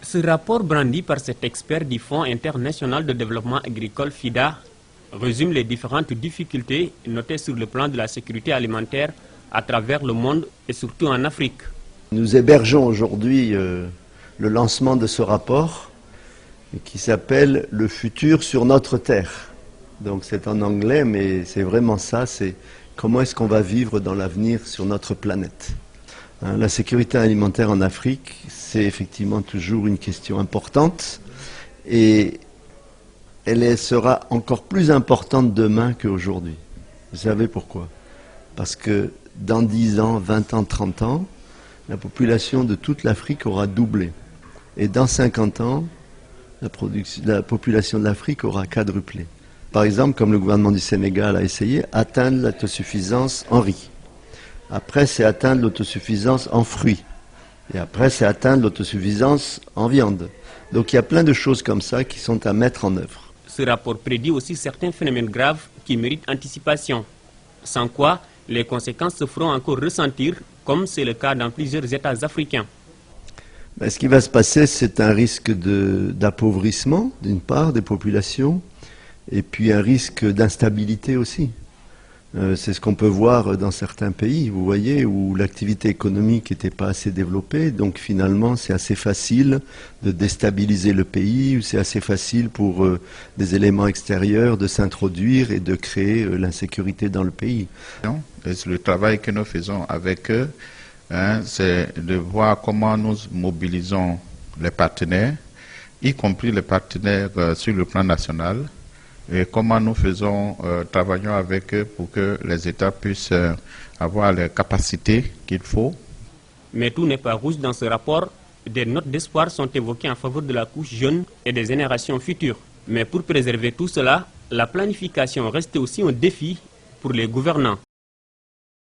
Ce rapport brandi par cet expert du Fonds international de développement agricole FIDA résume les différentes difficultés notées sur le plan de la sécurité alimentaire à travers le monde et surtout en Afrique. Nous hébergeons aujourd'hui le lancement de ce rapport qui s'appelle « Le futur sur notre terre ». Donc c'est en anglais, mais c'est vraiment ça, c'est comment est-ce qu'on va vivre dans l'avenir sur notre planète. La sécurité alimentaire en Afrique, c'est effectivement toujours une question importante et elle sera encore plus importante demain qu'aujourd'hui. Vous savez pourquoi? Parce que dans 10 ans, 20 ans, 30 ans, la population de toute l'Afrique aura doublé. Et dans 50 ans, la population de l'Afrique aura quadruplé. Par exemple, comme le gouvernement du Sénégal a essayé, atteindre l'autosuffisance en riz. Après, c'est atteindre l'autosuffisance en fruits. Et après, c'est atteindre l'autosuffisance en viande. Donc il y a plein de choses comme ça qui sont à mettre en œuvre. Ce rapport prédit aussi certains phénomènes graves qui méritent anticipation. Sans quoi, les conséquences se feront encore ressentir, comme c'est le cas dans plusieurs États africains. Ce qui va se passer, c'est un risque d'appauvrissement, d'une part, des populations, et puis un risque d'instabilité aussi. C'est ce qu'on peut voir dans certains pays, vous voyez, où l'activité économique n'était pas assez développée, donc finalement c'est assez facile de déstabiliser le pays, ou c'est assez facile pour des éléments extérieurs de s'introduire et de créer l'insécurité dans le pays. Le travail que nous faisons avec eux, c'est de voir comment nous mobilisons les partenaires, y compris les partenaires sur le plan national, et comment nous travaillons avec eux pour que les États puissent avoir les capacités qu'il faut. Mais tout n'est pas rouge dans ce rapport. Des notes d'espoir sont évoquées en faveur de la couche jeune et des générations futures. Mais pour préserver tout cela, la planification reste aussi un défi pour les gouvernants.